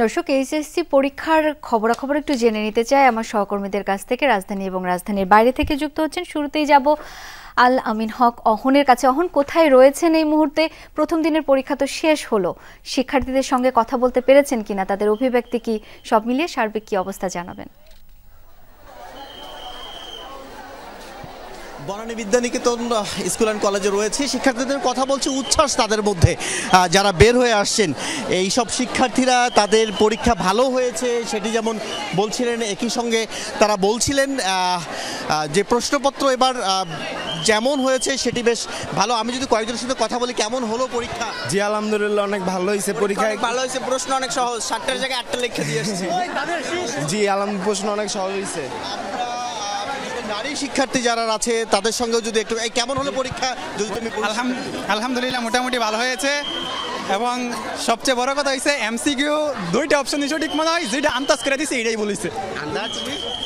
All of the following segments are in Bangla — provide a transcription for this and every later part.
দর্শক, এইচএসসি পরীক্ষার খবরাখবর একটু জেনে নিতে চাই আমার সহকর্মীদের কাছ থেকে। রাজধানী এবং রাজধানীর বাইরে থেকে যুক্ত হচ্ছেন। শুরুতেই যাব আল আমিন হক অহনের কাছে। অহন, কোথায় রয়েছেন এই মুহূর্তে? প্রথম দিনের পরীক্ষা তো শেষ হলো, শিক্ষার্থীদের সঙ্গে কথা বলতে পেরেছেন কিনা, তাদের অভিব্যক্তি কি, সব মিলিয়ে সার্বিক কি অবস্থা জানাবেন। বনানী বিদ্যানিকেতন স্কুল অ্যান্ড কলেজে রয়েছে, শিক্ষার্থীদের কথা বলছে উচ্ছ্বাস তাদের মধ্যে। যারা বের হয়ে আসছেন এই সব শিক্ষার্থীরা তাদের পরীক্ষা ভালো হয়েছে সেটি যেমন বলছিলেন, একই সঙ্গে তারা বলছিলেন যে প্রশ্নপত্র এবার যেমন হয়েছে সেটি বেশ ভালো। আমি যদি কয়েকজনের সাথে কথা বলি, কেমন হলো পরীক্ষা? জি আলহামদুলিল্লাহ, অনেক ভালো হয়েছে। পরীক্ষা ভালো হয়েছে, প্রশ্ন অনেক সহজ, 7টার জায়গায় 8টা লিখে দিয়ে এসেছি। জি আলহামদুলিল্লাহ, প্রশ্ন অনেক সহজ হয়েছে। নারী শিক্ষার্থী যারা আছে তাদের সঙ্গে যদি একটু, কেমন হলো পরীক্ষা যদি তুমি? আলহামদুলিল্লাহ মোটামুটি ভালো হয়েছে, এবং সবচেয়ে বড় কথা হয়েছে এমসিকিউ 2টা অপশন সঠিক মনে হয়, যেটা আন্দাজ করে দিয়েছে এটাই বলেছে।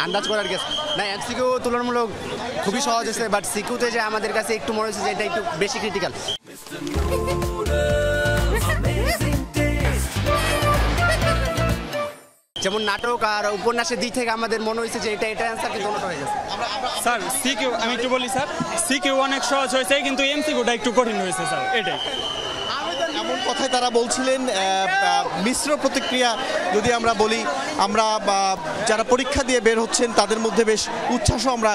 আন্দাজ করার গেছে না, এমসিকিউ তুলনামূলক খুবই সহজ হয়েছে, বাট সিকিউতে যে আমাদের কাছে একটু মনে হয়েছে যে এটা একটু বেশি ক্রিটিক্যাল। যেমন নাটক আর উপন্যাসের দিক থেকে আমাদের মনে হয়েছে যে এটা অ্যান্সার কিন্তু অন্যটা হয়ে গেছে। স্যার সিকিউ আমি একটু বলি স্যার, সিকিউ অনেক সহজ হয়েছে কিন্তু এমসিকিউটা একটু কঠিন হয়েছে স্যার, এটাই। এমন কথাই তারা বলছিলেন। মিশ্র প্রতিক্রিয়া যদি আমরা বলি, আমরা যারা পরীক্ষা দিয়ে বের হচ্ছেন তাদের মধ্যে বেশ উচ্ছ্বাসও আমরা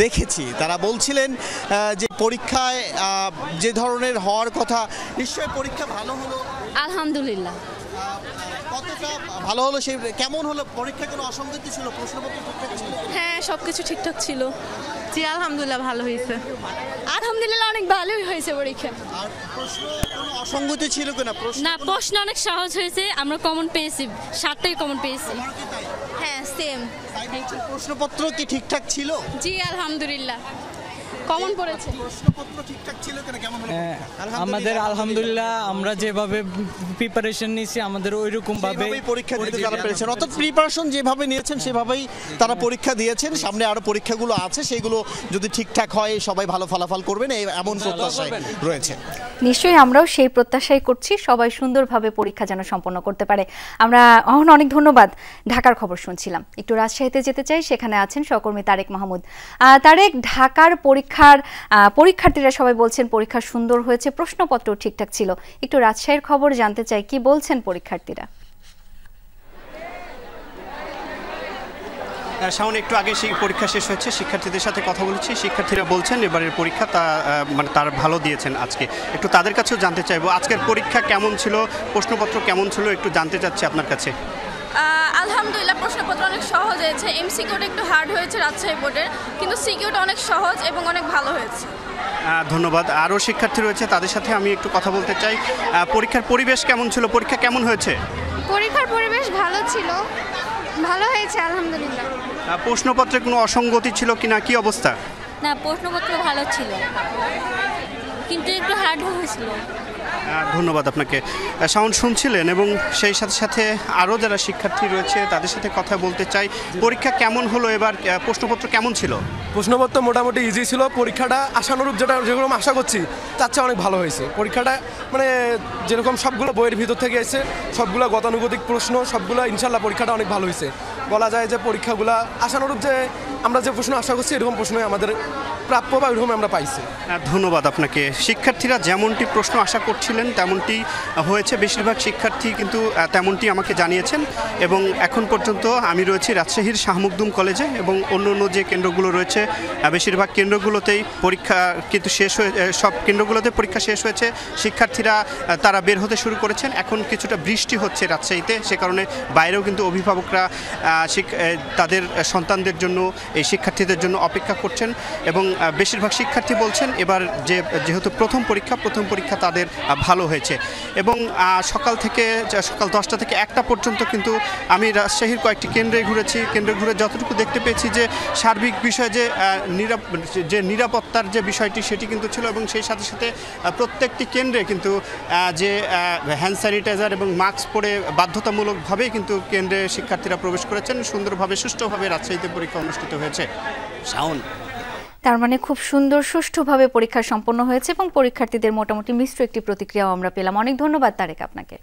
দেখেছি। তারা বলছিলেন যে পরীক্ষায় যে ধরনের হওয়ার কথা, নিশ্চয়ই পরীক্ষা ভালো হলো। আলহামদুলিল্লাহ। কতটা ভালো হলো, সেই কেমন হলো পরীক্ষা? কোনো অসঙ্গতি ছিল? প্রশ্নপত্র ঠিকঠাক ছিল? হ্যাঁ, সবকিছু ঠিকঠাক ছিল। জি আলহামদুলিল্লাহ, ভালো হয়েছে। আলহামদুলিল্লাহ, অনেক ভালোই হয়েছে পরীক্ষা। আর প্রশ্ন কোনো অসঙ্গতি ছিল কিনা? না, প্রশ্ন অনেক সহজ হয়েছে, আমরা কমন পেয়েছি, 7টাই কমন পেয়েছি। হ্যাঁ, সেম। প্রশ্নপত্র কি ঠিকঠাক ছিল? জি আলহামদুলিল্লাহ, কমন পড়েছে। প্রশ্নপত্র ঠিকঠাক ছিল কিনা, কেমন হলো? আমাদের আলহামদুলিল্লাহ, আমরা যেভাবে প্রিপারেশন নিয়েছি আমাদের ওইরকম ভাবে পরীক্ষা দিতে তারা পেরেছেন। অর্থাৎ প্রিপারেশন যেভাবে নিয়েছেন সেভাবেই তারা পরীক্ষা দিয়েছেন। সামনে আরো পরীক্ষাগুলো আছে, সেগুলো যদি ঠিকঠাক হয় সবাই ভালো ফলাফল করবেন, এমন প্রত্যাশায় রয়েছে। নিশ্চয়ই আমরাও সেই প্রত্যাশাই করছি, সবাই সুন্দরভাবে পরীক্ষা যেন সম্পন্ন করতে পারে। আমরা অনেক ধন্যবাদ। ঢাকার খবর শুনছিলাম, একটু রাজশাহীতে যেতে চাই, সেখানে আছেন সহকর্মী তারেক মাহমুদ। তারেক, ঢাকার পরীক্ষার্থীরা সবাই বলছেন পরীক্ষা সুন্দর হয়েছে, প্রশ্নপত্র ঠিকঠাক ছিল। একটু রাজশাহীর খবর জানতে চাই, কি বলছেন পরীক্ষার্থীরা? শাওন, একটু আগে সেই পরীক্ষা শেষ হয়েছে, শিক্ষার্থীদের সাথে কথা বলেছি। শিক্ষার্থীরা বলছেন এবারের পরীক্ষা তারা ভালো দিয়েছেন। আজকে একটু তাদের কাছেও জানতে চাইবো, আজকের পরীক্ষা কেমন ছিল, প্রশ্নপত্র কেমন ছিল, একটু জানতে চাচ্ছি আপনার কাছে। আলহামদুলিল্লাহ, প্রশ্নপত্র অনেক সহজ হয়েছে। এমসিকিউটা একটু হার্ড হয়েছে রাজশাহী বোর্ডের, কিন্তু সিকিউটা অনেক সহজ এবং অনেক ভালো হয়েছে। ধন্যবাদ। আরও শিক্ষার্থী রয়েছে, তাদের সাথে আমি একটু কথা বলতে চাই। পরীক্ষার পরিবেশ কেমন ছিল, পরীক্ষা কেমন হয়েছে? পরীক্ষার পরিবেশ ভালো ছিল, ভালো হয়েছে আলহামদুলিল্লাহ। প্রশ্নপত্রে কোনো অসঙ্গতি ছিল কিনা, কি অবস্থা? না, প্রশ্নপত্র ভালো ছিল, কিন্তু একটু হার্ড হয়েছিল। ধন্যবাদ আপনাকে। শাওন শুনছিলেন, এবং সেই সাথে সাথে আরও যারা শিক্ষার্থী রয়েছে তাদের সাথে কথা বলতে চাই। পরীক্ষা কেমন হলো এবার, প্রশ্নপত্র কেমন ছিল? প্রশ্নপত্র মোটামুটি ইজি ছিল। পরীক্ষাটা আশানুরূপ যেরকম আশা করছি তার চেয়ে অনেক ভালো হয়েছে। পরীক্ষাটা মানে যেরকম সবগুলো বইয়ের ভিতর থেকে এসে সবগুলো গতানুগতিক প্রশ্ন, সবগুলো ইনশাল্লাহ পরীক্ষাটা অনেক ভালো হয়েছে। বলা যায় যে পরীক্ষাগুলো আশানুরূপ, যে আমরা যে প্রশ্ন আশা করছি এরকম প্রশ্নই আমাদের প্রাপ্য বা এরকম আমরা পাইছি। ধন্যবাদ আপনাকে। শিক্ষার্থীরা যেমনটি প্রশ্ন আশা করছিলেন তেমনটি হয়েছে, বেশিরভাগ শিক্ষার্থী কিন্তু তেমনটি আমাকে জানিয়েছেন। এবং এখন পর্যন্ত আমি রয়েছি রাজশাহীর শাহ মখদুম কলেজে, এবং অন্য যে কেন্দ্রগুলো রয়েছে বেশিরভাগ কেন্দ্রগুলোতেই পরীক্ষা কিন্তু শেষ হয়ে, সব কেন্দ্রগুলোতে পরীক্ষা শেষ হয়েছে। শিক্ষার্থীরা তারা বের হতে শুরু করেছেন। এখন কিছুটা বৃষ্টি হচ্ছে রাজশাহীতে, সে কারণে বাইরেও কিন্তু অভিভাবকরা তাদের সন্তানদের জন্য, এই শিক্ষার্থীদের জন্য অপেক্ষা করছেন। এবং বেশিরভাগ শিক্ষার্থী বলছেন এবার যেহেতু প্রথম পরীক্ষা তাদের ভালো হয়েছে। এবং সকাল 10টা থেকে 1টা পর্যন্ত কিন্তু আমি রাজশাহীর কয়েকটি কেন্দ্রে ঘুরে যতটুকু দেখতে পেয়েছি যে সার্বিক বিষয়ে যে নিরাপত্তার যে বিষয়টি সেটি কিন্তু ছিল। এবং সেই সাথে সাথে প্রত্যেকটি কেন্দ্রে কিন্তু যে হ্যান্ড স্যানিটাইজার এবং মাস্ক পরে বাধ্যতামূলকভাবেই কিন্তু কেন্দ্রে শিক্ষার্থীরা প্রবেশ করেছেন। সুন্দরভাবে সুষ্ঠুভাবে রাজশাহীতে পরীক্ষা অনুষ্ঠিত হয়েছে। শাওন, তার মানে খুব সুন্দর সুষ্ঠুভাবে পরীক্ষা সম্পন্ন হয়েছে এবং পরীক্ষার্থীদের মোটামুটি মিশ্র একটি প্রতিক্রিয়াও আমরা পেলাম। অনেক ধন্যবাদ তারেক আপনাকে।